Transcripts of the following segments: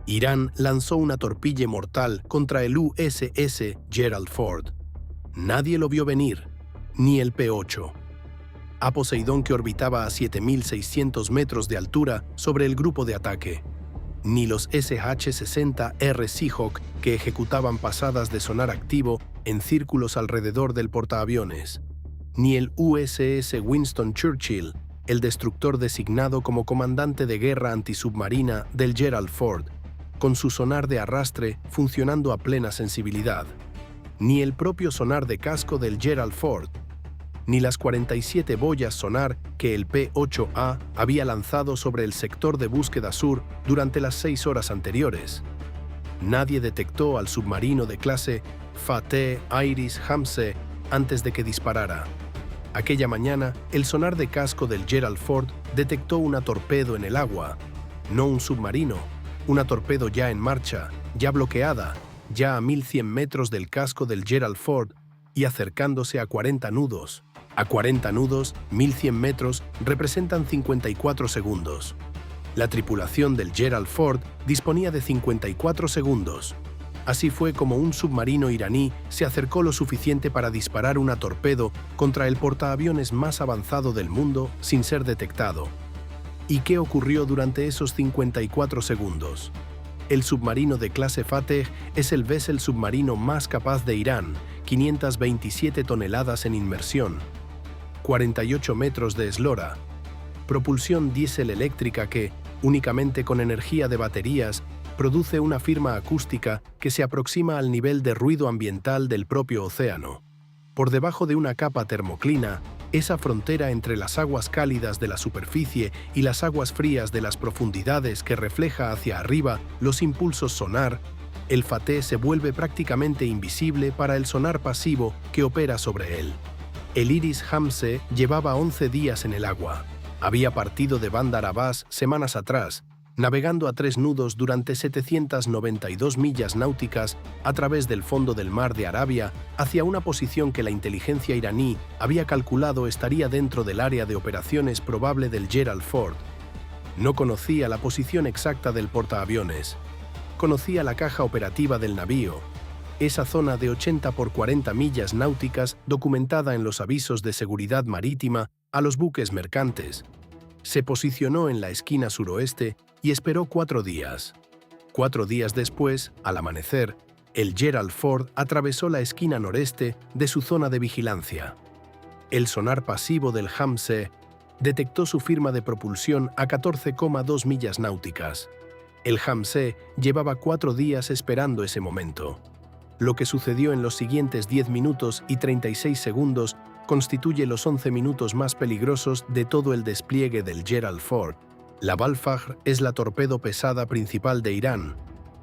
Irán lanzó una torpille mortal contra el USS Gerald Ford. Nadie lo vio venir, ni el P-8. A Poseidón, que orbitaba a 7.600 metros de altura sobre el grupo de ataque, ni los SH-60R Seahawk, que ejecutaban pasadas de sonar activo en círculos alrededor del portaaviones, ni el USS Winston Churchill, el destructor designado como comandante de guerra antisubmarina del Gerald Ford, con su sonar de arrastre funcionando a plena sensibilidad, ni el propio sonar de casco del Gerald Ford, ni las 47 boyas sonar que el P-8A había lanzado sobre el sector de búsqueda sur durante las 6 horas anteriores. Nadie detectó al submarino de clase Fateh Iris Hamse antes de que disparara. Aquella mañana, el sonar de casco del Gerald Ford detectó una torpedo en el agua, no un submarino, una torpedo ya en marcha, ya bloqueada, ya a 1.100 metros del casco del Gerald Ford y acercándose a 40 nudos. A 40 nudos, 1.100 metros representan 54 segundos. La tripulación del Gerald Ford disponía de 54 segundos. Así fue como un submarino iraní se acercó lo suficiente para disparar una torpedo contra el portaaviones más avanzado del mundo sin ser detectado. ¿Y qué ocurrió durante esos 54 segundos? El submarino de clase Fateh es el vessel submarino más capaz de Irán, 527 toneladas en inmersión, 48 metros de eslora, propulsión diésel eléctrica que, únicamente con energía de baterías, produce una firma acústica que se aproxima al nivel de ruido ambiental del propio océano. Por debajo de una capa termoclina, esa frontera entre las aguas cálidas de la superficie y las aguas frías de las profundidades que refleja hacia arriba los impulsos sonar, el Fateh se vuelve prácticamente invisible para el sonar pasivo que opera sobre él. El Iris Hamse llevaba 11 días en el agua. Había partido de Bandar Abbas semanas atrás, navegando a 3 nudos durante 792 millas náuticas a través del fondo del mar de Arabia hacia una posición que la inteligencia iraní había calculado estaría dentro del área de operaciones probable del Gerald Ford. No conocía la posición exacta del portaaviones. Conocía la caja operativa del navío, esa zona de 80 por 40 millas náuticas documentada en los avisos de seguridad marítima a los buques mercantes. Se posicionó en la esquina suroeste y esperó 4 días. 4 días después, al amanecer, el Gerald Ford atravesó la esquina noreste de su zona de vigilancia. El sonar pasivo del Hamse detectó su firma de propulsión a 14,2 millas náuticas. El Hamse llevaba 4 días esperando ese momento. Lo que sucedió en los siguientes 10 minutos y 36 segundos constituye los 11 minutos más peligrosos de todo el despliegue del Gerald Ford. La Balfajr es la torpedo pesada principal de Irán,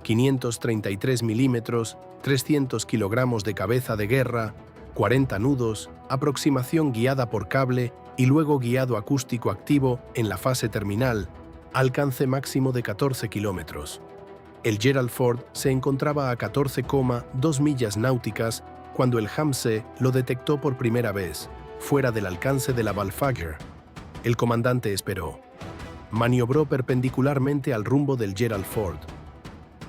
533 milímetros, 300 kilogramos de cabeza de guerra, 40 nudos, aproximación guiada por cable y luego guiado acústico activo en la fase terminal, alcance máximo de 14 kilómetros. El Gerald Ford se encontraba a 14,2 millas náuticas cuando el Hamse lo detectó por primera vez, fuera del alcance de la Balfajr. El comandante esperó. Maniobró perpendicularmente al rumbo del Gerald Ford.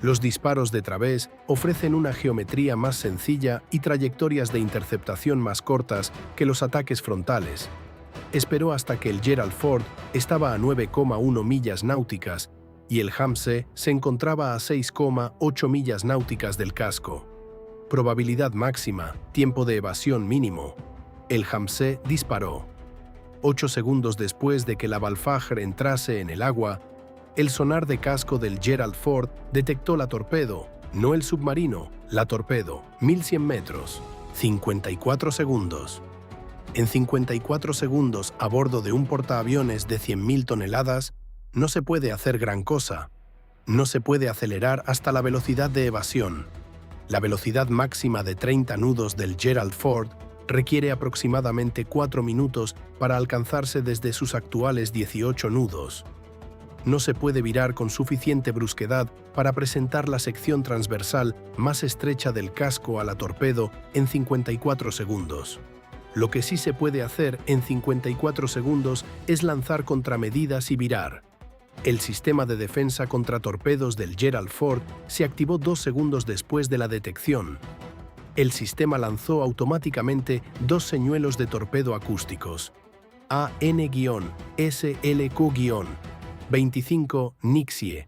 Los disparos de través ofrecen una geometría más sencilla y trayectorias de interceptación más cortas que los ataques frontales. Esperó hasta que el Gerald Ford estaba a 9,1 millas náuticas y el Hamse se encontraba a 6,8 millas náuticas del casco. Probabilidad máxima, tiempo de evasión mínimo. El Hamse disparó. 8 segundos después de que la Balfajr entrase en el agua, el sonar de casco del Gerald Ford detectó la torpedo, no el submarino, la torpedo, 1.100 metros, 54 segundos. En 54 segundos a bordo de un portaaviones de 100.000 toneladas, no se puede hacer gran cosa. No se puede acelerar hasta la velocidad de evasión. La velocidad máxima de 30 nudos del Gerald Ford requiere aproximadamente 4 minutos para alcanzarse desde sus actuales 18 nudos. No se puede virar con suficiente brusquedad para presentar la sección transversal más estrecha del casco a la torpedo en 54 segundos. Lo que sí se puede hacer en 54 segundos es lanzar contramedidas y virar. El sistema de defensa contra torpedos del Gerald Ford se activó 2 segundos después de la detección. El sistema lanzó automáticamente 2 señuelos de torpedo acústicos, AN-SLQ-25 Nixie,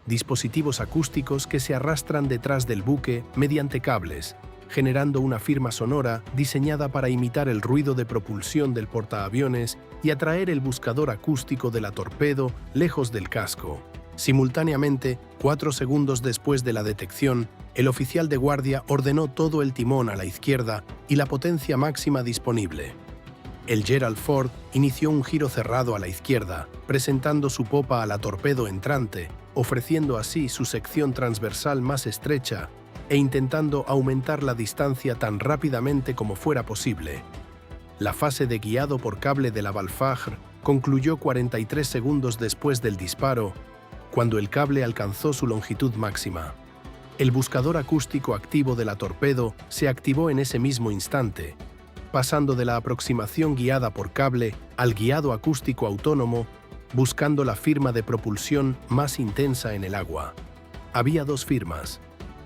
dispositivos acústicos que se arrastran detrás del buque mediante cables, generando una firma sonora diseñada para imitar el ruido de propulsión del portaaviones y atraer el buscador acústico de la torpedo lejos del casco. Simultáneamente, 4 segundos después de la detección, el oficial de guardia ordenó todo el timón a la izquierda y la potencia máxima disponible. El Gerald Ford inició un giro cerrado a la izquierda, presentando su popa a la torpedo entrante, ofreciendo así su sección transversal más estrecha e intentando aumentar la distancia tan rápidamente como fuera posible. La fase de guiado por cable de la Balfagr concluyó 43 segundos después del disparo, cuando el cable alcanzó su longitud máxima. El buscador acústico activo de la torpedo se activó en ese mismo instante, pasando de la aproximación guiada por cable al guiado acústico autónomo, buscando la firma de propulsión más intensa en el agua. Había 2 firmas.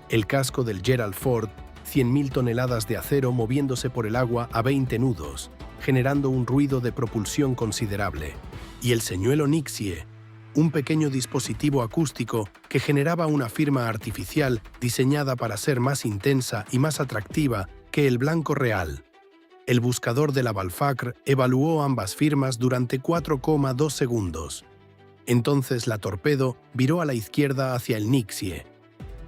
El casco del Gerald Ford, 100.000 toneladas de acero moviéndose por el agua a 20 nudos, generando un ruido de propulsión considerable. Y el señuelo Nixie, un pequeño dispositivo acústico que generaba una firma artificial diseñada para ser más intensa y más atractiva que el blanco real. El buscador de la Balfagr evaluó ambas firmas durante 4,2 segundos. Entonces la torpedo viró a la izquierda hacia el Nixie.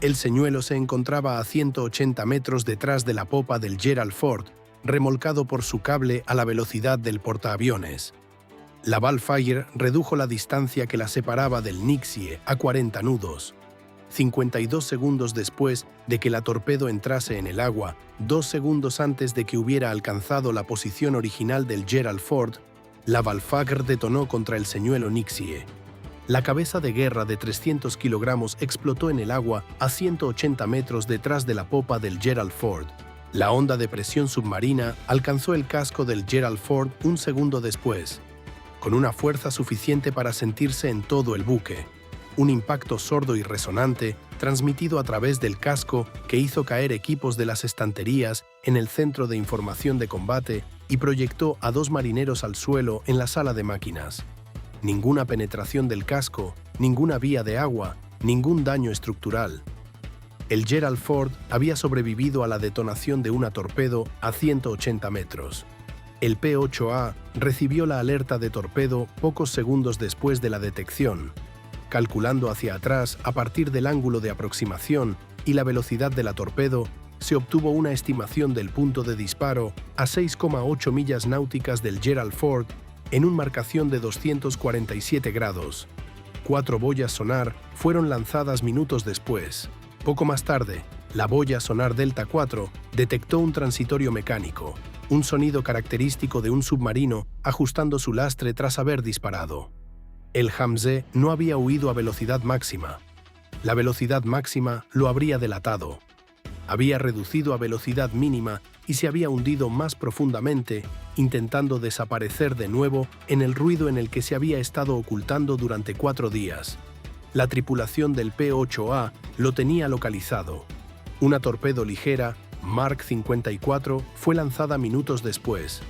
El señuelo se encontraba a 180 metros detrás de la popa del Gerald Ford, remolcado por su cable a la velocidad del portaaviones. La Balfagr redujo la distancia que la separaba del Nixie a 40 nudos. 52 segundos después de que la torpedo entrase en el agua, 2 segundos antes de que hubiera alcanzado la posición original del Gerald Ford, la Balfagr detonó contra el señuelo Nixie. La cabeza de guerra de 300 kilogramos explotó en el agua a 180 metros detrás de la popa del Gerald Ford. La onda de presión submarina alcanzó el casco del Gerald Ford 1 segundo después, con una fuerza suficiente para sentirse en todo el buque. Un impacto sordo y resonante transmitido a través del casco que hizo caer equipos de las estanterías en el centro de información de combate y proyectó a 2 marineros al suelo en la sala de máquinas. Ninguna penetración del casco, ninguna vía de agua, ningún daño estructural. El Gerald Ford había sobrevivido a la detonación de una torpedo a 180 metros. El P-8A recibió la alerta de torpedo pocos segundos después de la detección. Calculando hacia atrás a partir del ángulo de aproximación y la velocidad de la torpedo, se obtuvo una estimación del punto de disparo a 6,8 millas náuticas del Gerald Ford en una marcación de 247 grados. 4 boyas sonar fueron lanzadas minutos después. Poco más tarde, la boya sonar Delta 4 detectó un transitorio mecánico, un sonido característico de un submarino ajustando su lastre tras haber disparado. El Hamze no había huido a velocidad máxima. La velocidad máxima lo habría delatado. Había reducido a velocidad mínima y se había hundido más profundamente, intentando desaparecer de nuevo en el ruido en el que se había estado ocultando durante 4 días. La tripulación del P-8A lo tenía localizado. Una torpedo ligera, Mark 54, fue lanzada minutos después.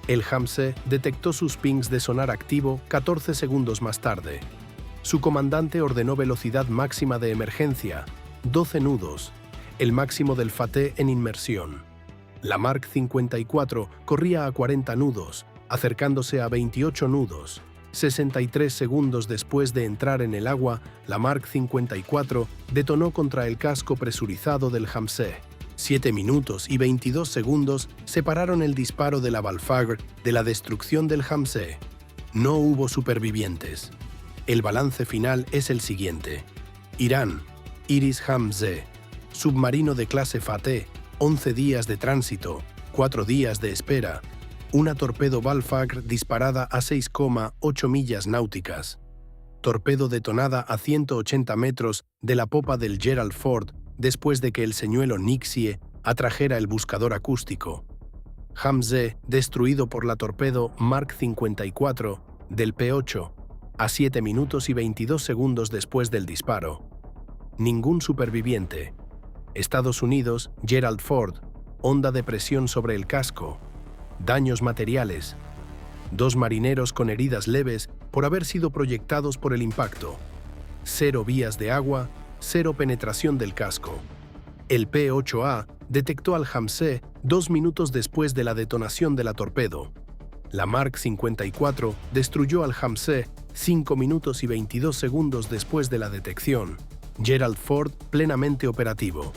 El Hamze detectó sus pings de sonar activo 14 segundos más tarde. Su comandante ordenó velocidad máxima de emergencia, 12 nudos, el máximo del Fateh en inmersión. La Mark 54 corría a 40 nudos, acercándose a 28 nudos. 63 segundos después de entrar en el agua, la Mark 54 detonó contra el casco presurizado del Hamze. 7 minutos y 22 segundos separaron el disparo de la Balfagr de la destrucción del Hamze. No hubo supervivientes. El balance final es el siguiente. Irán, Iris Hamze, submarino de clase Fateh, 11 días de tránsito, 4 días de espera, una torpedo Balfagr disparada a 6,8 millas náuticas, torpedo detonada a 180 metros de la popa del Gerald Ford después de que el señuelo Nixie atrajera el buscador acústico. Hamze destruido por la torpedo Mark 54 del P-8, a 7 minutos y 22 segundos después del disparo. Ningún superviviente. Estados Unidos, Gerald Ford, onda de presión sobre el casco. Daños materiales. 2 marineros con heridas leves por haber sido proyectados por el impacto. 0 vías de agua, 0 penetración del casco. El P-8A detectó al Hamse 2 minutos después de la detonación de la torpedo. La Mark 54 destruyó al Hamse 5 minutos y 22 segundos después de la detección. Gerald Ford plenamente operativo.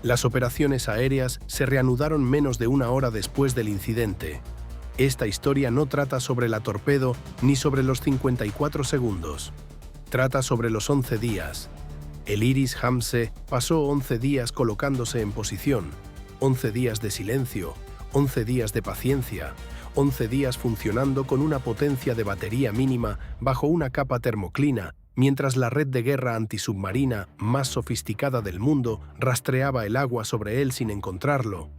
Las operaciones aéreas se reanudaron menos de 1 hora después del incidente. Esta historia no trata sobre la torpedo ni sobre los 54 segundos. Trata sobre los 11 días. El Iris Hamse pasó 11 días colocándose en posición, 11 días de silencio, 11 días de paciencia, 11 días funcionando con una potencia de batería mínima bajo una capa termoclina, mientras la red de guerra antisubmarina más sofisticada del mundo rastreaba el agua sobre él sin encontrarlo.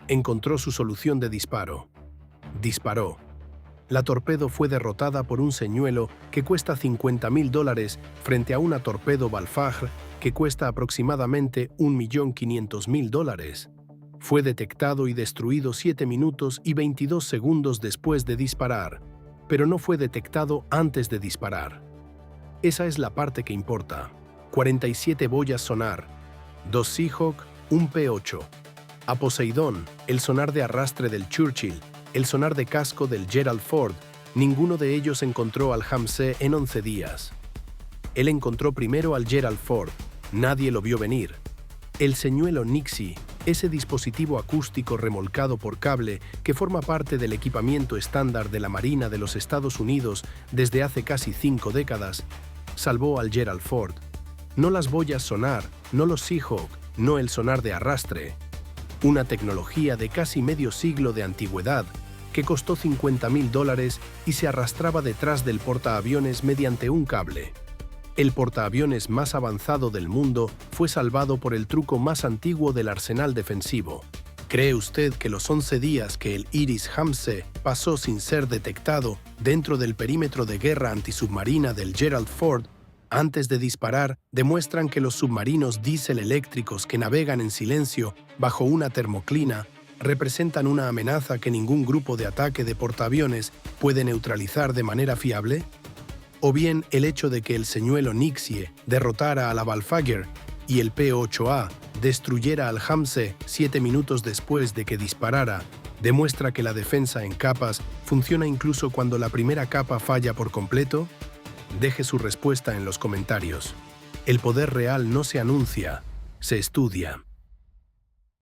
Encontró su solución de disparo. Disparó. La torpedo fue derrotada por un señuelo que cuesta $50.000 frente a una torpedo Balfagr que cuesta aproximadamente $1.500.000. Fue detectado y destruido 7 minutos y 22 segundos después de disparar, pero no fue detectado antes de disparar. Esa es la parte que importa. 47 boyas sonar, 2 Seahawk, un P-8. A Poseidón, el sonar de arrastre del Churchill, el sonar de casco del Gerald Ford, ninguno de ellos encontró al Hamse en 11 días. Él encontró primero al Gerald Ford, nadie lo vio venir. El señuelo Nixie, ese dispositivo acústico remolcado por cable que forma parte del equipamiento estándar de la Marina de los Estados Unidos desde hace casi 5 décadas, salvó al Gerald Ford. No las boyas sonar, no los Seahawk, no el sonar de arrastre. Una tecnología de casi medio siglo de antigüedad que costó $50.000 y se arrastraba detrás del portaaviones mediante un cable. El portaaviones más avanzado del mundo fue salvado por el truco más antiguo del arsenal defensivo. ¿Cree usted que los 11 días que el Iris Hamse pasó sin ser detectado dentro del perímetro de guerra antisubmarina del Gerald Ford antes de disparar demuestran que los submarinos diésel eléctricos que navegan en silencio bajo una termoclina representan una amenaza que ningún grupo de ataque de portaaviones puede neutralizar de manera fiable? ¿O bien el hecho de que el señuelo Nixie derrotara a la Balfagr y el P-8A destruyera al Hamse 7 minutos después de que disparara demuestra que la defensa en capas funciona incluso cuando la primera capa falla por completo? Deje su respuesta en los comentarios. El poder real no se anuncia, se estudia.